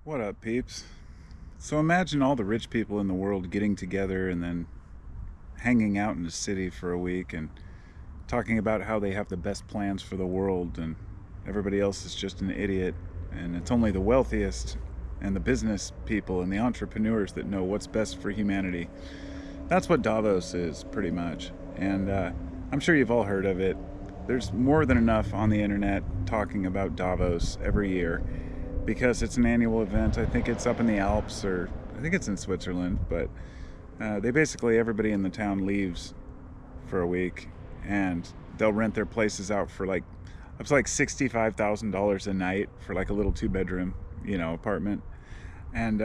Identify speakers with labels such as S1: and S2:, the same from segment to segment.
S1: What up, peeps? So imagine all the rich people in the world getting together and then hanging out in a city for a week and talking about how they have the best plans for the world and everybody else is just an idiot and it's only the wealthiest and the business people and the entrepreneurs that know what's best for humanity. That's what Davos is, pretty much. And I'm sure you've all heard of it. There's more than enough on the internet talking about Davos every year because it's an annual event. I think it's up in the Alps, or I think it's in Switzerland, but they basically, everybody in the town leaves for a week and they'll rent their places out for like up to like $65,000 a night for like a little two-bedroom, apartment. And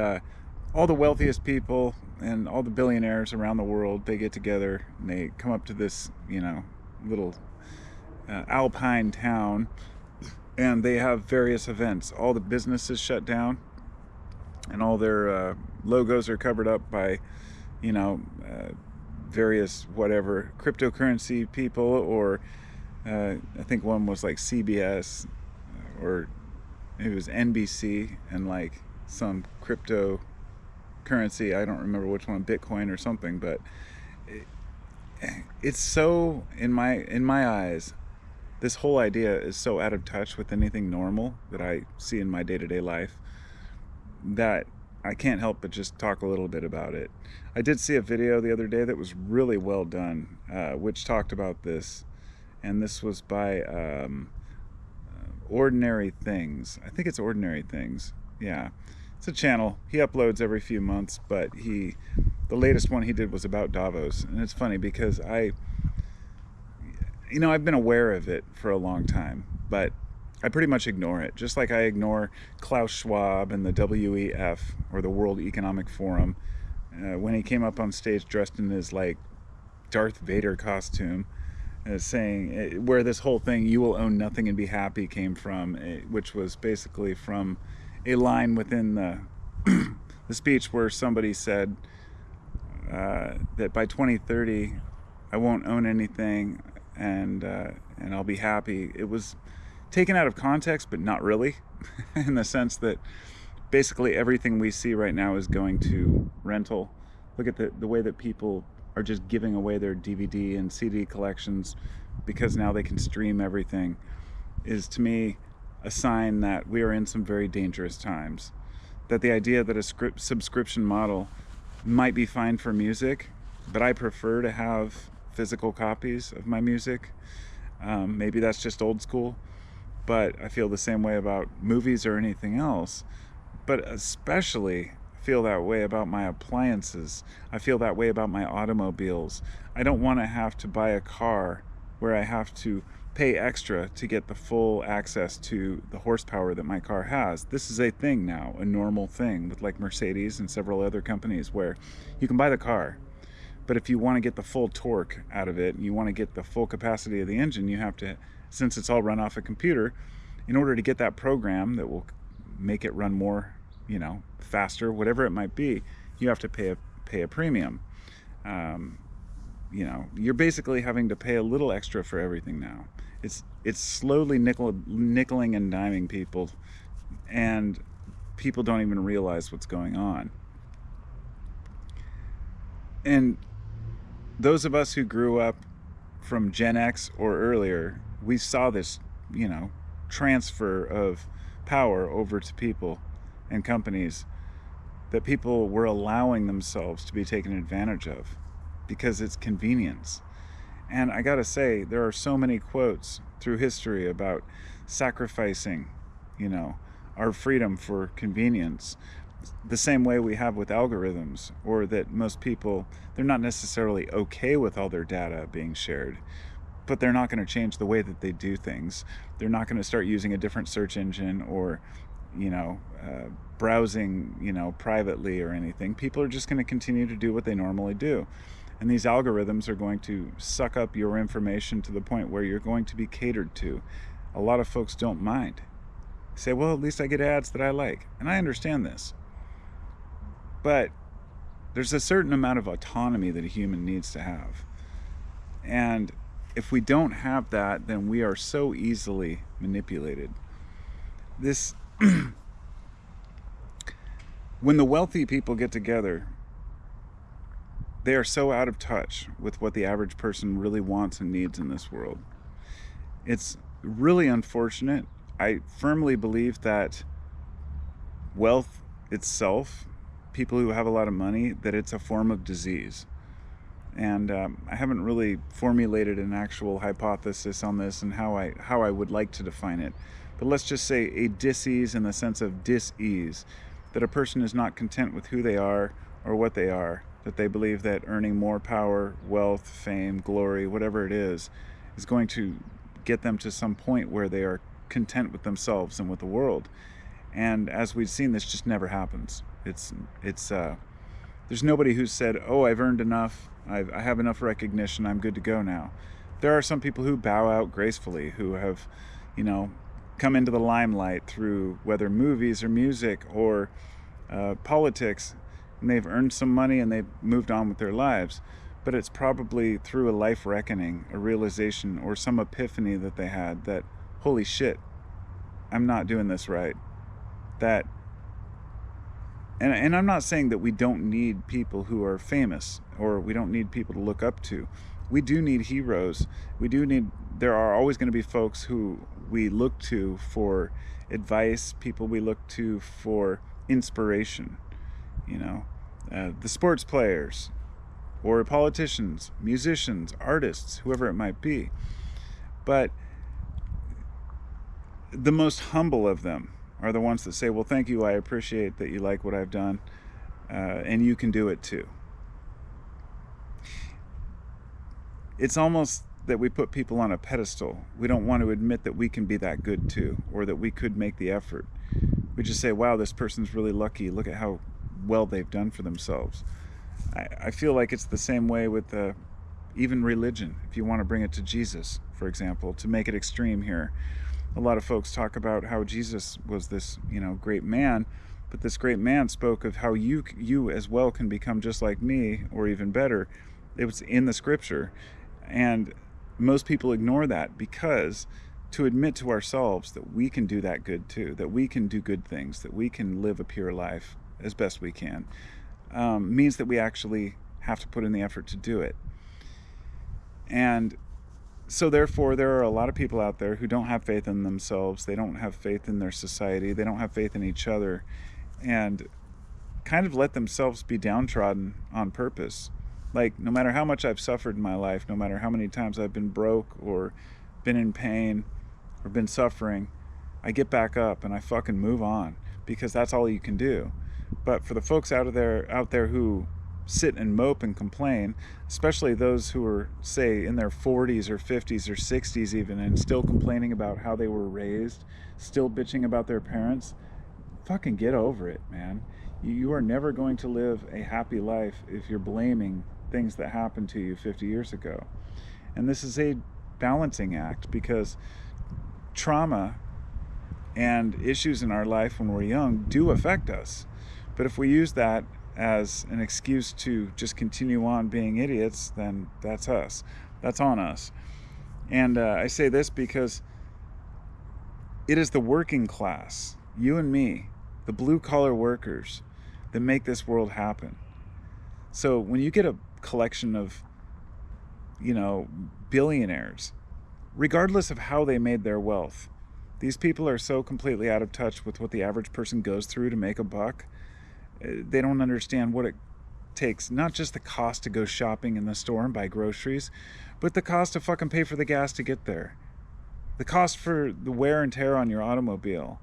S1: all the wealthiest people and all the billionaires around the world, they get together and they come up to this, little alpine town, and they have various events. All the businesses shut down and all their logos are covered up by, you know, uh, various whatever cryptocurrency people, or I think one was like CBS, or it was NBC, and like some cryptocurrency. I don't remember which one, Bitcoin or something, but it, it's so, in my eyes, this whole idea is so out of touch with anything normal that I see in my day-to-day life that I can't help but just talk a little bit about it. I did see a video the other day that was really well done, which talked about this, and this was by Ordinary Things. I think it's Ordinary Things. Yeah, it's a channel. He uploads every few months, but the latest one he did was about Davos, and it's funny because I've been aware of it for a long time, but I pretty much ignore it. Just like I ignore Klaus Schwab and the WEF, or the World Economic Forum, when he came up on stage dressed in his like Darth Vader costume, saying where this whole thing "you will own nothing and be happy" came from, which was basically from a line within the speech where somebody said that by 2030 I won't own anything and I'll be happy. It was taken out of context, but not really, in the sense that basically everything we see right now is going to rental. Look at the way that people are just giving away their DVD and CD collections because now they can stream everything, is to me a sign that we are in some very dangerous times. That the idea that a subscription model might be fine for music, but I prefer to have physical copies of my music. Maybe that's just old school, but I feel the same way about movies or anything else. But especially feel that way about my appliances. I feel that way about my automobiles. I don't want to have to buy a car where I have to pay extra to get the full access to the horsepower that my car has. This is a thing now, a normal thing with like Mercedes and several other companies, where you can buy the car, but if you want to get the full torque out of it, and you want to get the full capacity of the engine, you have to, since it's all run off a computer, in order to get that program that will make it run more, faster, whatever it might be, you have to pay a premium. You're basically having to pay a little extra for everything now. It's slowly nickeling and diming people, and people don't even realize what's going on. And those of us who grew up from Gen X or earlier, we saw this, transfer of power over to people and companies, that people were allowing themselves to be taken advantage of because it's convenience. And I gotta say, there are so many quotes through history about sacrificing, our freedom for convenience, the same way we have with algorithms, or that most people, they're not necessarily okay with all their data being shared, but they're not going to change the way that they do things. They're not going to start using a different search engine, or browsing, privately or anything. People are just going to continue to do what they normally do. And these algorithms are going to suck up your information to the point where you're going to be catered to. A lot of folks don't mind. Say, well, at least I get ads that I like. And I understand this. But there's a certain amount of autonomy that a human needs to have. And if we don't have that, then we are so easily manipulated. This when the wealthy people get together, they are so out of touch with what the average person really wants and needs in this world. It's really unfortunate. I firmly believe that wealth itself, people who have a lot of money, that it's a form of disease. And I haven't really formulated an actual hypothesis on this and how I would like to define it. But let's just say a dis-ease in the sense of dis-ease, that a person is not content with who they are or what they are, that they believe that earning more power, wealth, fame, glory, whatever it is going to get them to some point where they are content with themselves and with the world. And as we've seen, this just never happens. There's nobody who's said, oh, I've earned enough, I have enough recognition, I'm good to go now. There are some people who bow out gracefully, who have, come into the limelight through whether movies or music or politics, and they've earned some money and they've moved on with their lives. But it's probably through a life reckoning, a realization, or some epiphany that they had that, holy shit, I'm not doing this right. And I'm not saying that we don't need people who are famous, or we don't need people to look up to. We do need heroes. There are always going to be folks who we look to for advice, people we look to for inspiration. The sports players, or politicians, musicians, artists, whoever it might be. But the most humble of them are the ones that say, well, thank you, I appreciate that you like what I've done, and you can do it too. It's almost that we put people on a pedestal. We don't want to admit that we can be that good too, or that we could make the effort. We just say, wow, this person's really lucky, look at how well they've done for themselves. I feel like it's the same way with even religion. If you want to bring it to Jesus, for example, to make it extreme here, a lot of folks talk about how Jesus was this, great man, but this great man spoke of how you as well can become just like me, or even better. It was in the scripture. And most people ignore that, because to admit to ourselves that we can do that good too, that we can do good things, that we can live a pure life as best we can, means that we actually have to put in the effort to do it. And so therefore, there are a lot of people out there who don't have faith in themselves, they don't have faith in their society, they don't have faith in each other, and kind of let themselves be downtrodden on purpose. Like, no matter how much I've suffered in my life, no matter how many times I've been broke or been in pain or been suffering, I get back up and I fucking move on, because that's all you can do. But for the folks out there who sit and mope and complain, especially those who are, say, in their 40s or 50s or 60s even, and still complaining about how they were raised, still bitching about their parents, fucking get over it, man. You are never going to live a happy life if you're blaming things that happened to you 50 years ago. And this is a balancing act, because trauma and issues in our life when we're young do affect us. But if we use that as an excuse to just continue on being idiots, then that's us. That's on us. And I say this because it is the working class, you and me, the blue-collar workers, that make this world happen. So when you get a collection of, billionaires, regardless of how they made their wealth, these people are so completely out of touch with what the average person goes through to make a buck. They don't understand what it takes, not just the cost to go shopping in the store and buy groceries, but the cost to fucking pay for the gas to get there, the cost for the wear and tear on your automobile,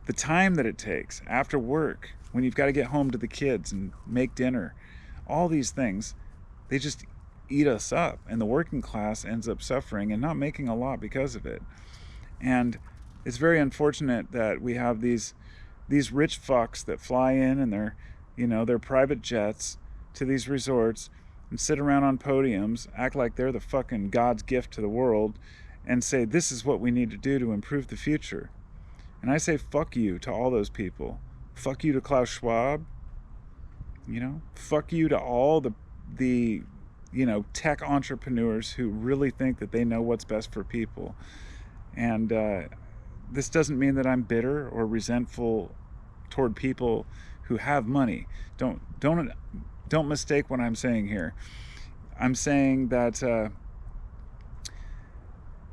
S1: the time that it takes after work when you've got to get home to the kids and make dinner. All these things, they just eat us up, and the working class ends up suffering and not making a lot because of it. And it's very unfortunate that we have these rich fucks that fly in their private jets to these resorts and sit around on podiums, act like they're the fucking God's gift to the world, and say, this is what we need to do to improve the future. And I say, fuck you to all those people. Fuck you to Klaus Schwab. Fuck you to all the tech entrepreneurs who really think that they know what's best for people. And this doesn't mean that I'm bitter or resentful toward people who have money. Don't mistake what I'm saying here. I'm saying that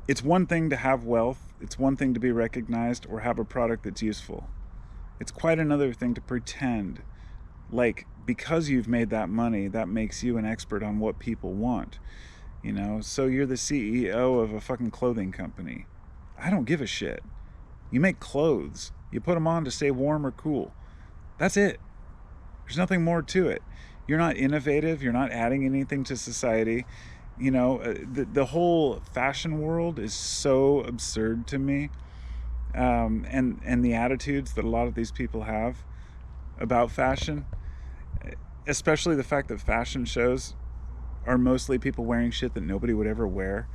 S1: it's one thing to have wealth, it's one thing to be recognized or have a product that's useful. It's quite another thing to pretend like because you've made that money, that makes you an expert on what people want. So you're the CEO of a fucking clothing company. I don't give a shit. You make clothes. You put them on to stay warm or cool. That's it. There's nothing more to it. You're not innovative. You're not adding anything to society. The whole fashion world is so absurd to me. And the attitudes that a lot of these people have about fashion, especially the fact that fashion shows are mostly people wearing shit that nobody would ever wear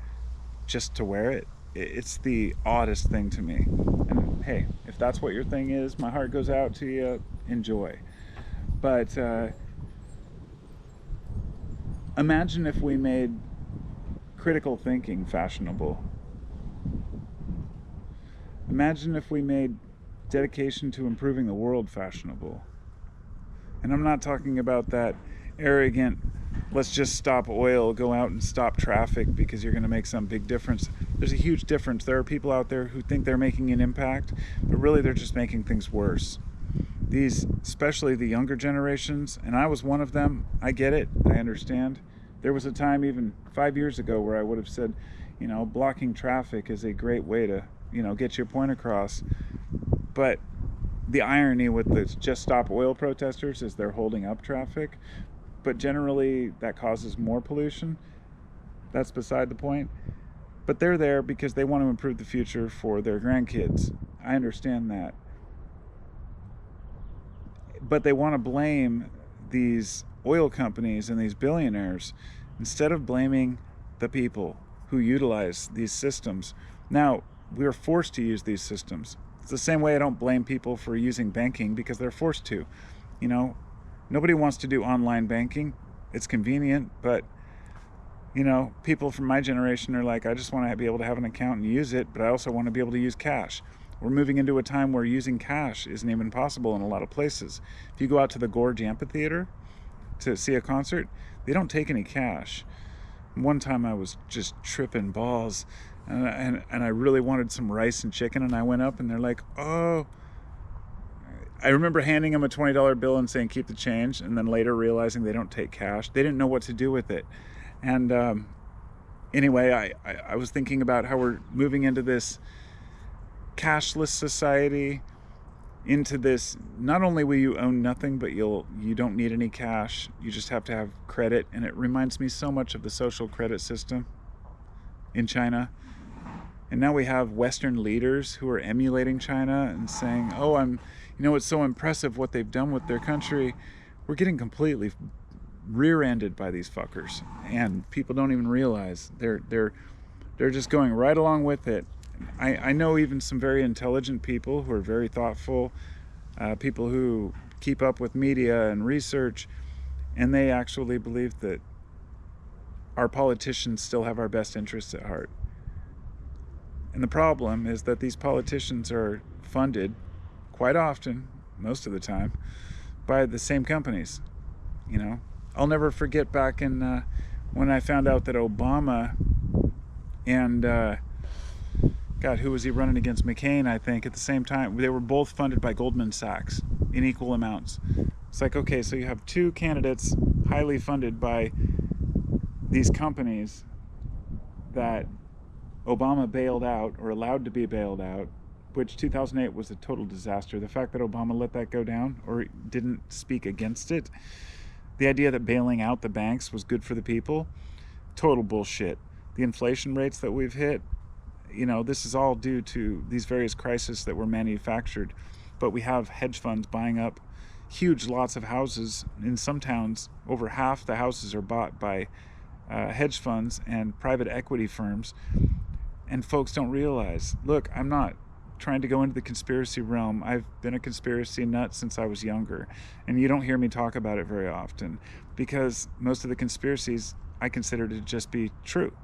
S1: just to wear it. It's the oddest thing to me. And hey, if that's what your thing is, my heart goes out to you. Enjoy. But imagine if we made critical thinking fashionable. Imagine if we made dedication to improving the world fashionable. And I'm not talking about that arrogant, let's just stop oil, go out and stop traffic because you're going to make some big difference. There's a huge difference. There are people out there who think they're making an impact, but really they're just making things worse. These, especially the younger generations, and I was one of them, I get it, I understand. There was a time even 5 years ago where I would have said, blocking traffic is a great way to, get your point across. But the irony with the Just Stop Oil protesters is they're holding up traffic, but generally that causes more pollution. That's beside the point. But they're there because they want to improve the future for their grandkids. I understand that. But they want to blame these oil companies and these billionaires instead of blaming the people who utilize these systems. Now, we are forced to use these systems. It's the same way I don't blame people for using banking because they're forced to. Nobody wants to do online banking. It's convenient, but people from my generation are like, I just want to be able to have an account and use it, but I also want to be able to use cash. We're moving into a time where using cash isn't even possible in a lot of places. If you go out to the Gorge Amphitheater to see a concert, they don't take any cash. One time I was just tripping balls, and I really wanted some rice and chicken, and I went up, and they're like, oh. I remember handing them a $20 bill and saying, keep the change, and then later realizing they don't take cash. They didn't know what to do with it. And anyway, I was thinking about how we're moving into this cashless society, into this, not only will you own nothing, but you don't need any cash. You just have to have credit. And it reminds me so much of the social credit system in China. And now we have Western leaders who are emulating China and saying, oh, it's so impressive what they've done with their country. We're getting completely rear-ended by these fuckers. And people don't even realize they're just going right along with it. I know even some very intelligent people who are very thoughtful, people who keep up with media and research, and they actually believe that our politicians still have our best interests at heart. And the problem is that these politicians are funded quite often, most of the time, by the same companies. I'll never forget back in when I found out that Obama and God, who was he running against? McCain, I think, at the same time. They were both funded by Goldman Sachs in equal amounts. It's like, okay, so you have two candidates highly funded by these companies that Obama bailed out, or allowed to be bailed out, which 2008 was a total disaster. The fact that Obama let that go down, or didn't speak against it, the idea that bailing out the banks was good for the people, total bullshit. The inflation rates that we've hit, this is all due to these various crises that were manufactured. But we have hedge funds buying up huge lots of houses. In some towns, over half the houses are bought by hedge funds and private equity firms. And folks don't realize, look, I'm not trying to go into the conspiracy realm. I've been a conspiracy nut since I was younger. And you don't hear me talk about it very often because most of the conspiracies I consider to just be true.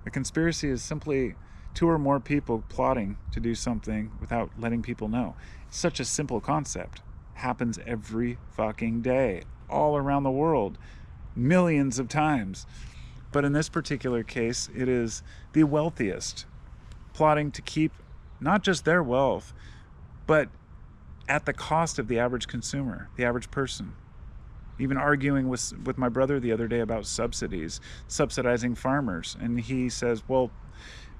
S1: A conspiracy is simply two or more people plotting to do something without letting people know. It's such a simple concept. happens every fucking day, all around the world, millions of times. But in this particular case, it is the wealthiest plotting to keep not just their wealth, but at the cost of the average consumer, the average person. Even arguing with my brother the other day about subsidies, subsidizing farmers. And he says, well,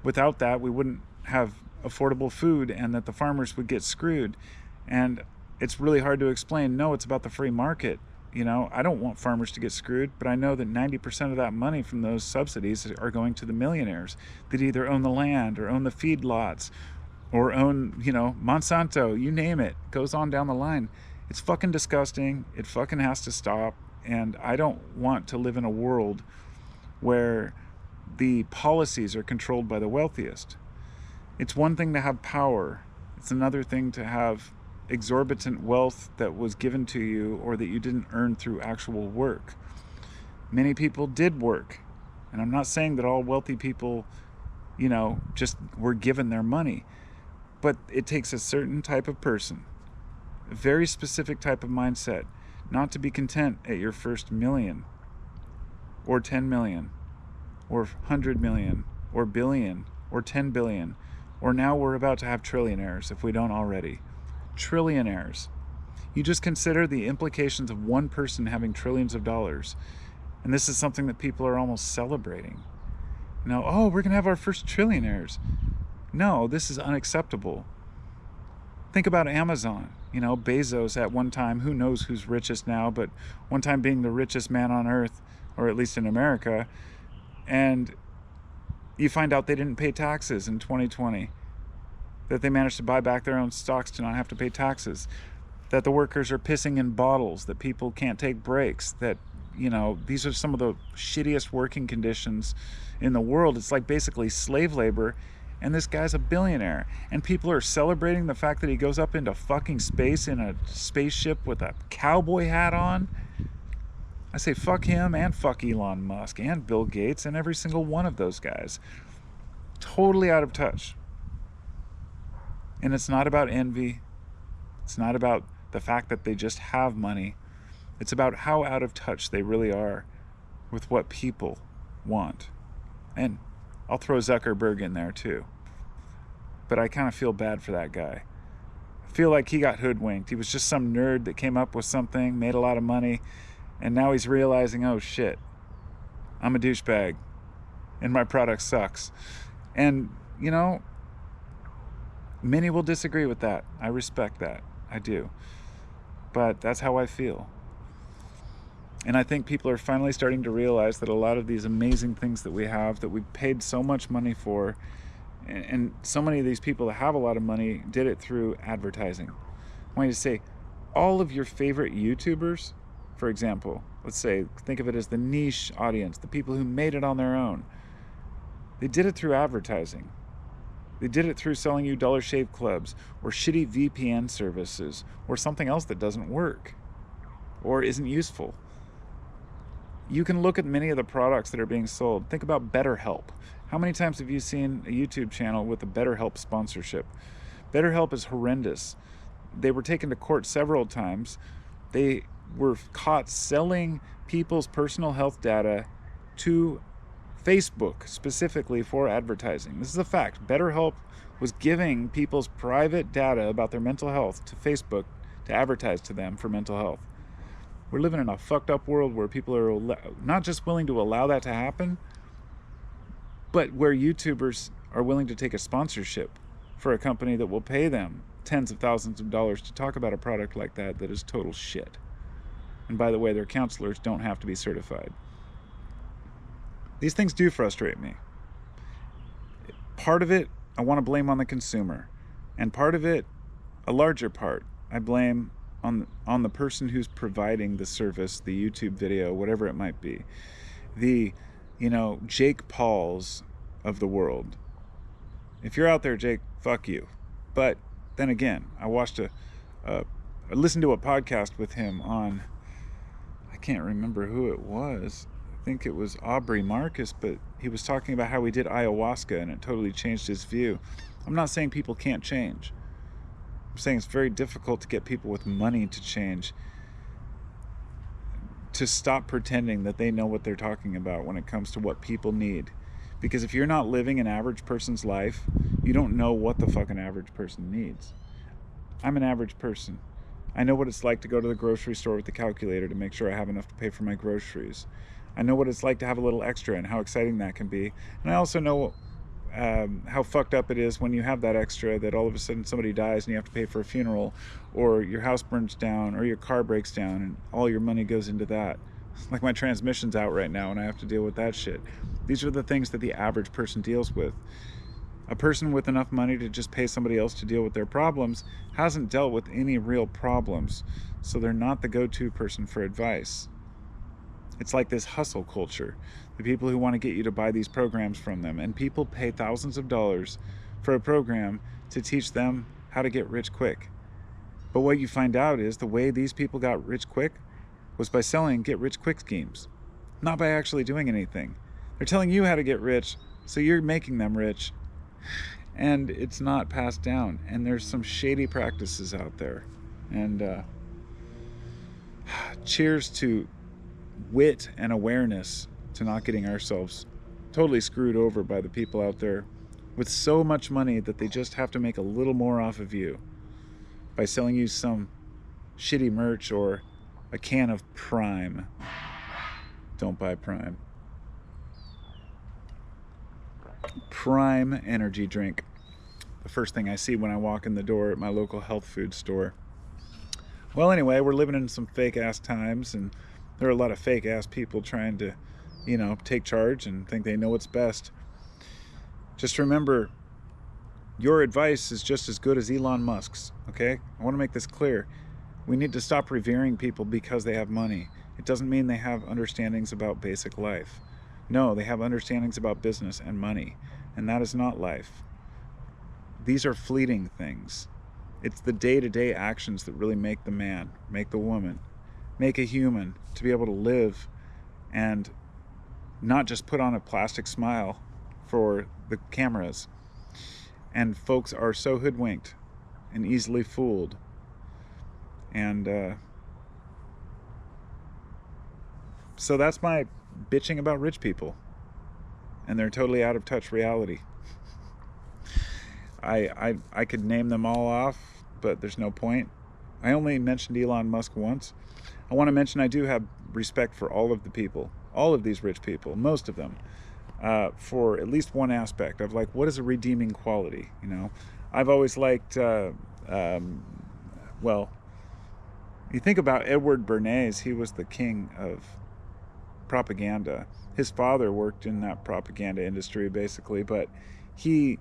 S1: without that, we wouldn't have affordable food and that the farmers would get screwed. And it's really hard to explain. No, it's about the free market. You know, I don't want farmers to get screwed, but I know that 90% of that money from those subsidies are going to the millionaires that either own the land or own the feedlots or own, you know, Monsanto, you name it, goes on down the line. It's fucking disgusting. It fucking has to stop. And I don't want to live in a world where the policies are controlled by the wealthiest. It's one thing to have power. It's another thing to have exorbitant wealth that was given to you or that you didn't earn through actual work. Many people did work. And I'm not saying that all wealthy people, you know, just were given their money. But it takes a certain type of person, a very specific type of mindset, not to be content at your first million or 10 million or 100 million or billion or 10 billion, or now we're about to have trillionaires if we don't already. Trillionaires. You just consider the implications of one person having trillions of dollars. And this is something that people are almost celebrating. You know, oh, we're going to have our first trillionaires. No, this is unacceptable. Think about Amazon. You know, Bezos at one time, who knows who's richest now, but one time being the richest man on earth, or at least in America. And you find out they didn't pay taxes in 2020. That they managed to buy back their own stocks to not have to pay taxes. That the workers are pissing in bottles, that people can't take breaks, that, you know, these are some of the shittiest working conditions in the world. It's like basically slave labor. And this guy's a billionaire. And people are celebrating the fact that he goes up into fucking space in a spaceship with a cowboy hat on. I say fuck him and fuck Elon Musk and Bill Gates and every single one of those guys. Totally out of touch. And it's not about envy. It's not about the fact that they just have money. It's about how out of touch they really are with what people want. And I'll throw Zuckerberg in there too. But I kind of feel bad for that guy. I feel like he got hoodwinked. He was just some nerd that came up with something, made a lot of money, and now he's realizing, oh shit, I'm a douchebag and my product sucks. And, you know, many will disagree with that. I respect that. I do. But that's how I feel. And I think people are finally starting to realize that a lot of these amazing things that we have, that we've paid so much money for, and so many of these people that have a lot of money did it through advertising. I want you to say, all of your favorite YouTubers, for example, let's say, think of it as the niche audience, the people who made it on their own. They did it through advertising. They did it through selling you Dollar Shave Clubs or shitty VPN services or something else that doesn't work or isn't useful. You can look at many of the products that are being sold. Think about BetterHelp. How many times have you seen a YouTube channel with a BetterHelp sponsorship? BetterHelp is horrendous. They were taken to court several times. They were caught selling people's personal health data to Facebook specifically for advertising. This is a fact. BetterHelp was giving people's private data about their mental health to Facebook to advertise to them for mental health. We're living in a fucked up world where people are not just willing to allow that to happen, but where YouTubers are willing to take a sponsorship for a company that will pay them tens of thousands of dollars to talk about a product like that is total shit. And by the way, their counselors don't have to be certified. These things do frustrate me. Part of it, I want to blame on the consumer. And part of it, a larger part, I blame on the person who's providing the service, the YouTube video, whatever it might be. The, you know, Jake Pauls of the world. If you're out there, Jake, fuck you. But then again, I listened to a podcast with him on, I can't remember who it was. I think it was Aubrey Marcus, but he was talking about how he did ayahuasca and it totally changed his view. I'm not saying people can't change, saying it's very difficult to get people with money to change, to stop pretending that they know what they're talking about when it comes to what people need. Because if you're not living an average person's life, you don't know what the fuck an average person needs. I'm an average person. I know what it's like to go to the grocery store with the calculator to make sure I have enough to pay for my groceries. I know what it's like to have a little extra and how exciting that can be. And I also know how fucked up it is when you have that extra, that all of a sudden somebody dies and you have to pay for a funeral, or your house burns down, or your car breaks down and all your money goes into that. Like my transmission's out right now and I have to deal with that shit. These are the things that the average person deals with. A person with enough money to just pay somebody else to deal with their problems hasn't dealt with any real problems, so they're not the go-to person for advice. It's like this hustle culture. The people who want to get you to buy these programs from them, and people pay thousands of dollars for a program to teach them how to get rich quick. But what you find out is the way these people got rich quick was by selling get rich quick schemes, not by actually doing anything. They're telling you how to get rich, so you're making them rich, and it's not passed down. And there's some shady practices out there. And cheers to wit and awareness, to not getting ourselves totally screwed over by the people out there with so much money that they just have to make a little more off of you by selling you some shitty merch or a can of Prime. Don't buy Prime. Prime energy drink. The first thing I see when I walk in the door at my local health food store. Well, anyway, we're living in some fake ass times, and there are a lot of fake ass people trying to, take charge and think they know what's best. Just remember, your advice is just as good as Elon Musk's, okay? I want to make this clear. We need to stop revering people because they have money. It doesn't mean they have understandings about basic life. No, they have understandings about business and money, and that is not life. These are fleeting things. It's the day-to-day actions that really make the man, make the woman, make a human to be able to live and not just put on a plastic smile for the cameras. And folks are so hoodwinked and easily fooled. And so that's my bitching about rich people and their totally out of touch reality. I could name them all off, but there's no point. I only mentioned Elon Musk once. I want to mention I do have respect for all of the people, all of these rich people, most of them, for at least one aspect of like, what is a redeeming quality? I've always liked, well, you think about Edward Bernays, he was the king of propaganda. His father worked in that propaganda industry basically, but he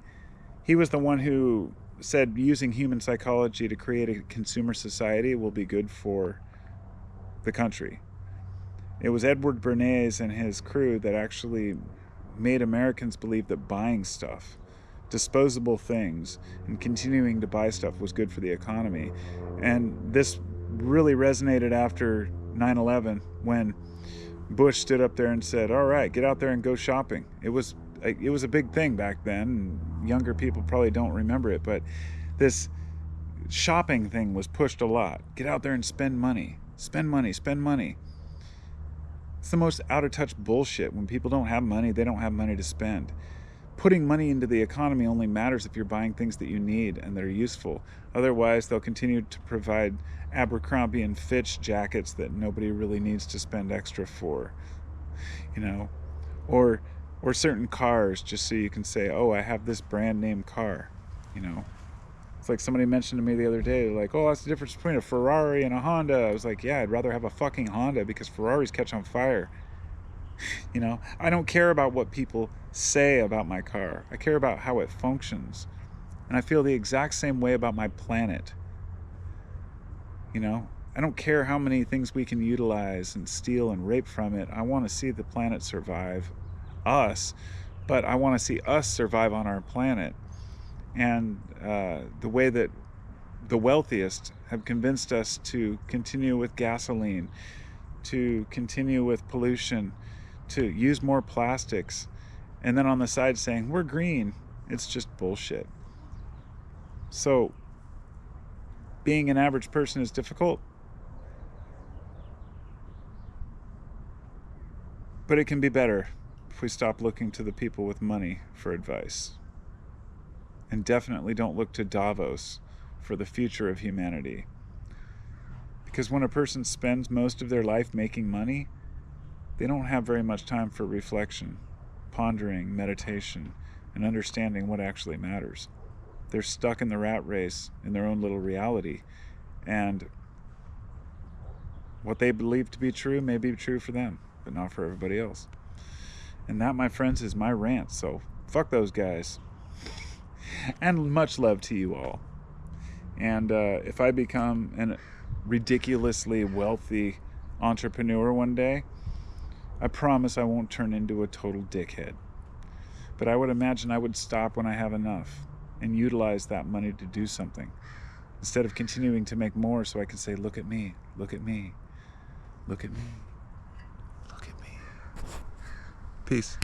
S1: was the one who said using human psychology to create a consumer society will be good for the country. It was Edward Bernays and his crew that actually made Americans believe that buying stuff, disposable things, and continuing to buy stuff was good for the economy. And this really resonated after 9/11 when Bush stood up there and said, all right, get out there and go shopping. It was a big thing back then. Younger people probably don't remember it, but this shopping thing was pushed a lot. Get out there and spend money. Spend money, spend money. It's the most out of touch bullshit. When people don't have money, they don't have money to spend. Putting money into the economy only matters if you're buying things that you need and that are useful. Otherwise, they'll continue to provide Abercrombie and Fitch jackets that nobody really needs to spend extra for, or certain cars just so you can say, oh, I have this brand name car, It's like somebody mentioned to me the other day, like, oh, that's the difference between a Ferrari and a Honda. I was like, yeah, I'd rather have a fucking Honda because Ferraris catch on fire. I don't care about what people say about my car. I care about how it functions. And I feel the exact same way about my planet. I don't care how many things we can utilize and steal and rape from it. I want to see the planet survive us, but I want to see us survive on our planet. And the way that the wealthiest have convinced us to continue with gasoline, to continue with pollution, to use more plastics, and then on the side saying, we're green, it's just bullshit. So being an average person is difficult, but it can be better if we stop looking to the people with money for advice. And definitely don't look to Davos for the future of humanity. Because when a person spends most of their life making money, they don't have very much time for reflection, pondering, meditation, and understanding what actually matters. They're stuck in the rat race in their own little reality, and what they believe to be true may be true for them, but not for everybody else. And that, my friends, is my rant, so fuck those guys. And much love to you all. And if I become a ridiculously wealthy entrepreneur one day, I promise I won't turn into a total dickhead. But I would imagine I would stop when I have enough and utilize that money to do something, instead of continuing to make more so I can say, look at me, look at me, look at me, look at me. Peace.